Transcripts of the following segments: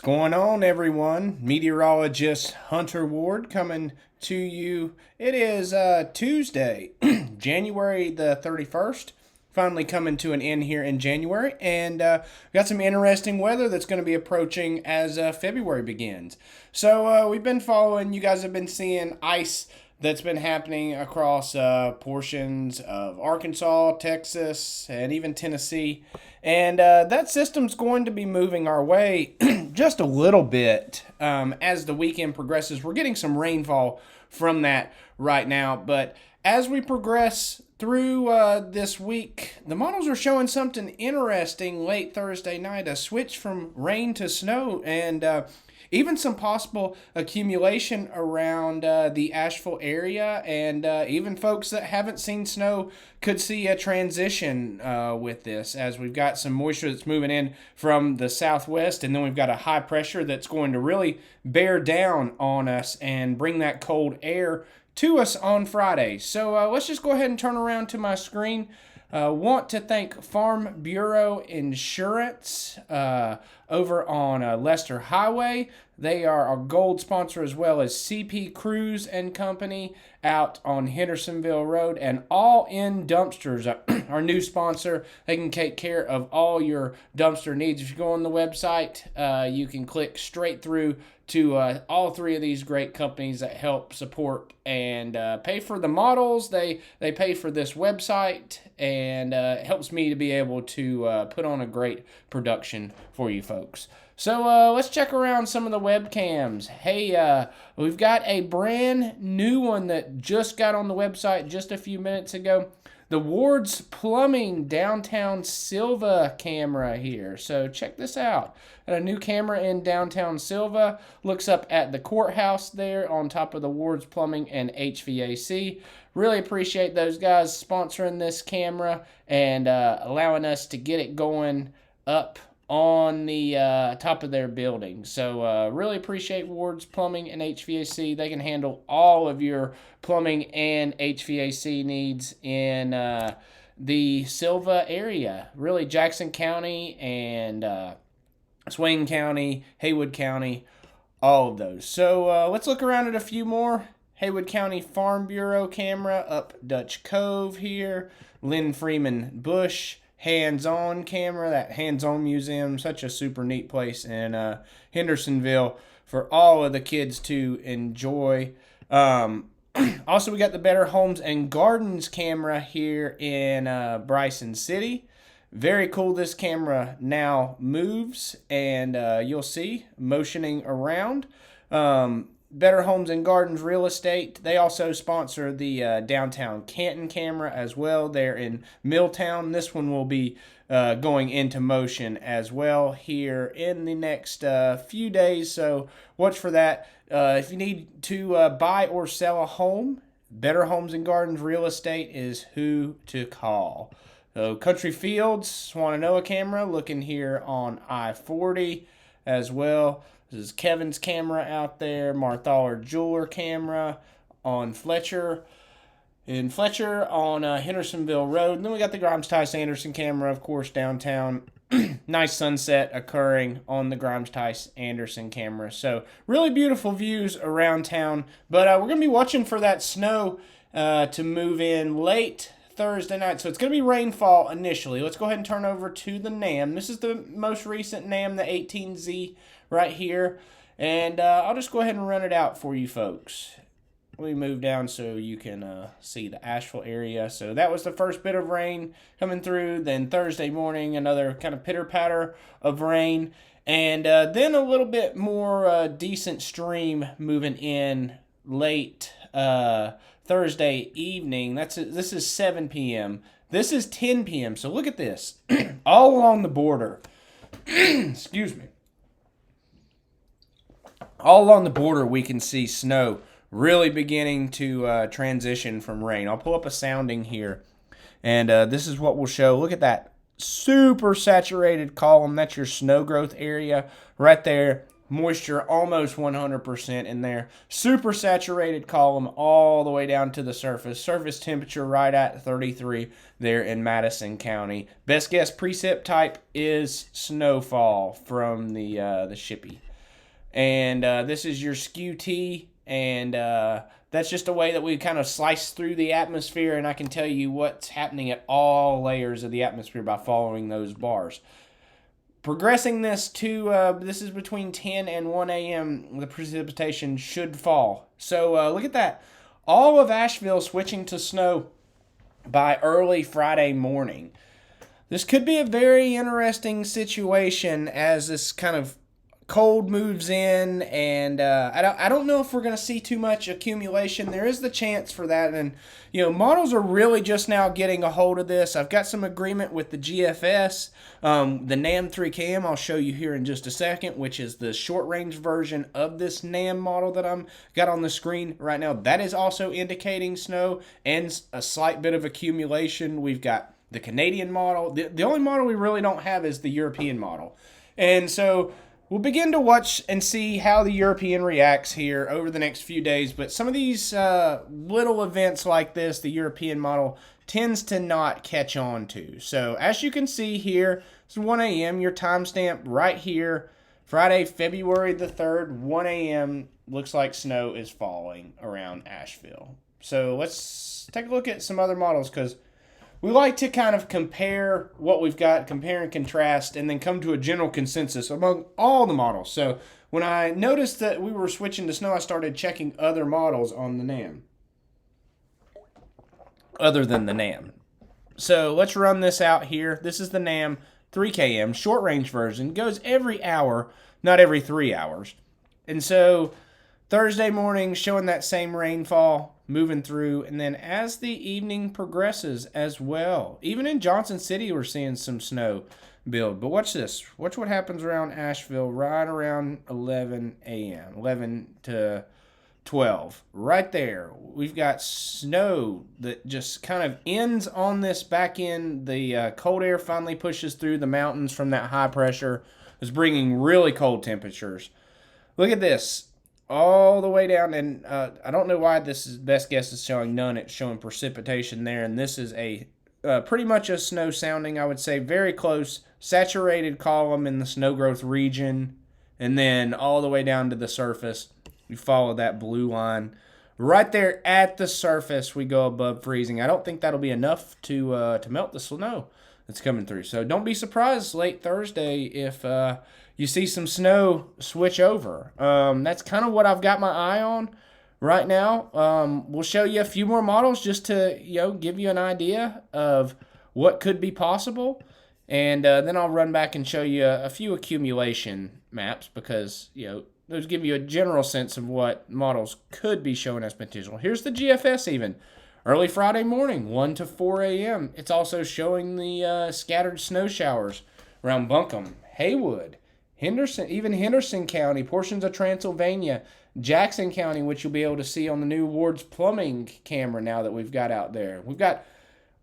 Going on, everyone? Meteorologist Hunter Ward coming to you. It is Tuesday, January the 31st. Finally coming to an end here in January, and we got some interesting weather that's going to be approaching as February begins. So we've been following. You guys have been seeing ice that's been happening across portions of Arkansas, Texas, and even Tennessee. And that system's going to be moving our way just a little bit as the weekend progresses. We're getting some rainfall from that right now, but as we progress through this week, the models are showing something interesting late Thursday night, a switch from rain to snow, and even some possible accumulation around the Asheville area, and even folks that haven't seen snow could see a transition with this, as we've got some moisture that's moving in from the southwest, and then we've got a high pressure that's going to really bear down on us and bring that cold air to us on Friday. So let's just go ahead and turn around to my screen. Want to thank Farm Bureau Insurance over on Leicester Highway. They are our gold sponsor, as well as CP Cruise and Company out on Hendersonville Road, and All In Dumpsters, our new sponsor. They can take care of all your dumpster needs. If you go on the website, you can click straight through to all three of these great companies that help support and pay for the models. They pay for this website, and it helps me to be able to put on a great production for you folks. So let's check around some of the webcams. Hey, we've got a brand new one that just got on the website just a few minutes ago. The Ward's Plumbing downtown Silva camera here. So check this out. Got a new camera in downtown Silva. Looks up at the courthouse there on top of the Ward's Plumbing and HVAC. Really appreciate those guys sponsoring this camera and allowing us to get it going up on the top of their building. So really appreciate Ward's Plumbing and HVAC. They can handle all of your plumbing and HVAC needs in the Silva area. Really, Jackson County and Swain County, Haywood County, all of those. So let's look around at a few more. Haywood County Farm Bureau camera up Dutch Cove here. Lynn Freeman Bush hands-on camera, that hands-on museum, such a super neat place in Hendersonville for all of the kids to enjoy. Also, we got the Better Homes and Gardens camera here in Bryson City. Very cool. This camera now moves, and you'll see motioning around. Better Homes and Gardens Real Estate, they also sponsor the downtown Canton camera as well. They're in Milltown. This one will be going into motion as well here in the next few days, so watch for that. If you need to buy or sell a home, Better Homes and Gardens Real Estate is who to call. So Country Fields, Swananoa camera, looking here on I-40 as well. This is Kevin's camera out there. Marthaler Jeweler camera on Fletcher. In Fletcher on Hendersonville Road. And then we got the Grimes Tice Anderson camera, of course, downtown. Nice sunset occurring on the Grimes Tice Anderson camera. So really beautiful views around town. But we're going to be watching for that snow to move in late Thursday night. So it's going to be rainfall initially. Let's go ahead and turn over to the NAM. This is the most recent NAM, the 18Z right here. And I'll just go ahead and run it out for you folks. Let me move down so you can see the Asheville area. So that was the first bit of rain coming through. Then Thursday morning, another kind of pitter-patter of rain. And then a little bit more decent stream moving in late Thursday evening. This is 7 p.m. This is 10 p.m. So look at this. All along the border. Excuse me. All along the border, we can see snow really beginning to transition from rain. I'll pull up a sounding here, and this is what we'll show. Look at that super saturated column. That's your snow growth area right there. Moisture almost 100% in there. Super saturated column all the way down to the surface. Surface temperature right at 33 there in Madison County. Best guess precip type is snowfall from the Shippy. And this is your skew T, and that's just a way that we kind of slice through the atmosphere, and I can tell you what's happening at all layers of the atmosphere by following those bars. Progressing this to, this is between 10 and 1 a.m., the precipitation should fall. So look at that. All of Asheville switching to snow by early Friday morning. This could be a very interesting situation as this kind of cold moves in, and I don't know if we're going to see too much accumulation. There is the chance for that, and models are really just now getting a hold of this. I've got some agreement with the GFS, the NAM 3KM. I'll show you here in just a second, which is the short range version of this NAM model that I'm got on the screen right now. That is also indicating snow and a slight bit of accumulation. We've got the Canadian model. The only model we really don't have is the European model, and so we'll begin to watch and see how the European reacts here over the next few days. But some of these little events like this, the European model tends to not catch on to. So as you can see here, it's 1 a.m., your timestamp right here, Friday, February the 3rd, 1 a.m., looks like snow is falling around Asheville. So let's take a look at some other models, because we like to kind of compare what we've got, compare and contrast, and then come to a general consensus among all the models. So when I noticed that we were switching to snow, I started checking other models on the NAM, other than the NAM. So let's run this out here. This is the NAM 3KM short range version. It goes every hour, not every 3 hours. And so Thursday morning showing that same rainfall moving through, and then as the evening progresses as well, even in Johnson City we're seeing some snow build. But watch this. Watch what happens around Asheville right around 11 a.m., 11 to 12. Right there, we've got snow that just kind of ends on this back end. The cold air finally pushes through the mountains from that high pressure. It's bringing really cold temperatures. Look at this. All the way down, and I don't know why this is best guess is showing none. It's showing precipitation there, and this is a pretty much a snow sounding, I would say, very close saturated column in the snow growth region, and then all the way down to the surface. You follow that blue line right there at the surface. We go above freezing. I don't think that'll be enough to melt the snow that's coming through. So don't be surprised late Thursday if you see some snow switch over. That's kind of what I've got my eye on right now. We'll show you a few more models just to give you an idea of what could be possible, and then I'll run back and show you a few accumulation maps, because those give you a general sense of what models could be showing as potential. Here's the GFS even. Early Friday morning, 1 to 4 a.m. It's also showing the scattered snow showers around Buncombe, Haywood, Henderson County, portions of Transylvania, Jackson County, which you'll be able to see on the new Ward's plumbing camera now that we've got out there. We've got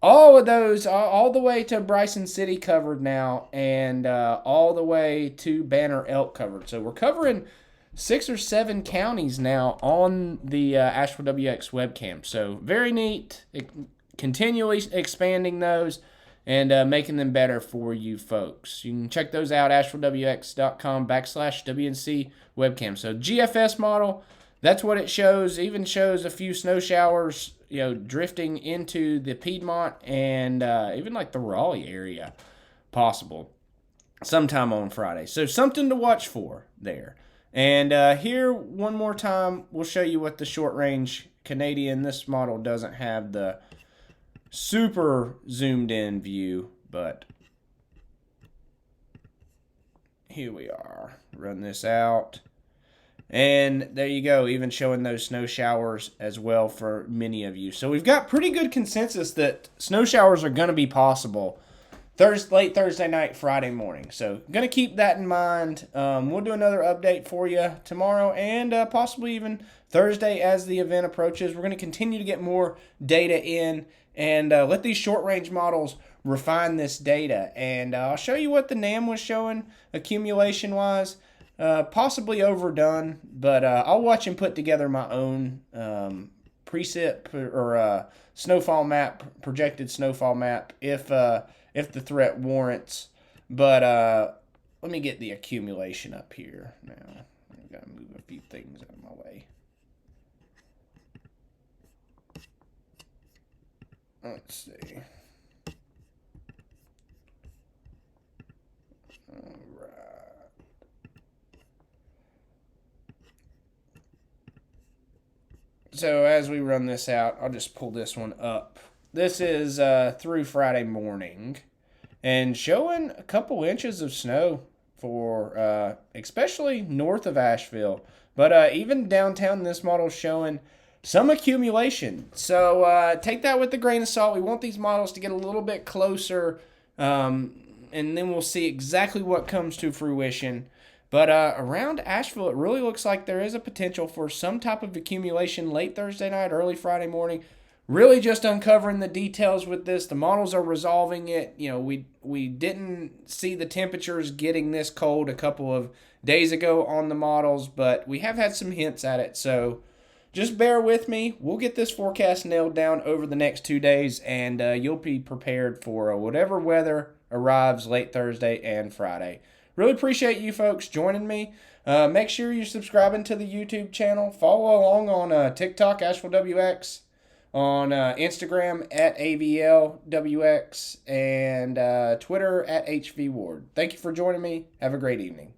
all of those, all the way to Bryson City covered now, and all the way to Banner Elk covered. So we're covering 6 or 7 counties now on the Asheville WX webcam. So very neat, continually expanding those and making them better for you folks. You can check those out, AshevilleWX.com/WNC webcam. So GFS model, that's what it shows. Even shows a few snow showers, drifting into the Piedmont and even like the Raleigh area possible sometime on Friday. So something to watch for there. And here, one more time, we'll show you what the short range Canadian, this model doesn't have the super zoomed in view, but here we are. Run this out. And there you go, even showing those snow showers as well for many of you. So we've got pretty good consensus that snow showers are going to be possible late Thursday night, Friday morning. So going to keep that in mind. We'll do another update for you tomorrow and possibly even Thursday as the event approaches. We're going to continue to get more data in and let these short-range models refine this data. And I'll show you what the NAM was showing accumulation-wise. Possibly overdone, but I'll watch and put together my own precip or snowfall map, projected snowfall map, if the threat warrants. But let me get the accumulation up here now. Gotta move a few things out of my way. Let's see. All right. So as we run this out, I'll just pull this one up. This is through Friday morning, and showing a couple inches of snow for especially north of Asheville. But even downtown, this model is showing some accumulation. So take that with a grain of salt. We want these models to get a little bit closer, and then we'll see exactly what comes to fruition. But around Asheville, it really looks like there is a potential for some type of accumulation late Thursday night, early Friday morning. Really just uncovering the details with this. The models are resolving it. You know, we didn't see the temperatures getting this cold a couple of days ago on the models, but we have had some hints at it. So just bear with me. We'll get this forecast nailed down over the next 2 days, and you'll be prepared for whatever weather arrives late Thursday and Friday. Really appreciate you folks joining me. Make sure you're subscribing to the YouTube channel. Follow along on TikTok, AshevilleWX, on Instagram at AVLWX, and Twitter at HVWard. Thank you for joining me. Have a great evening.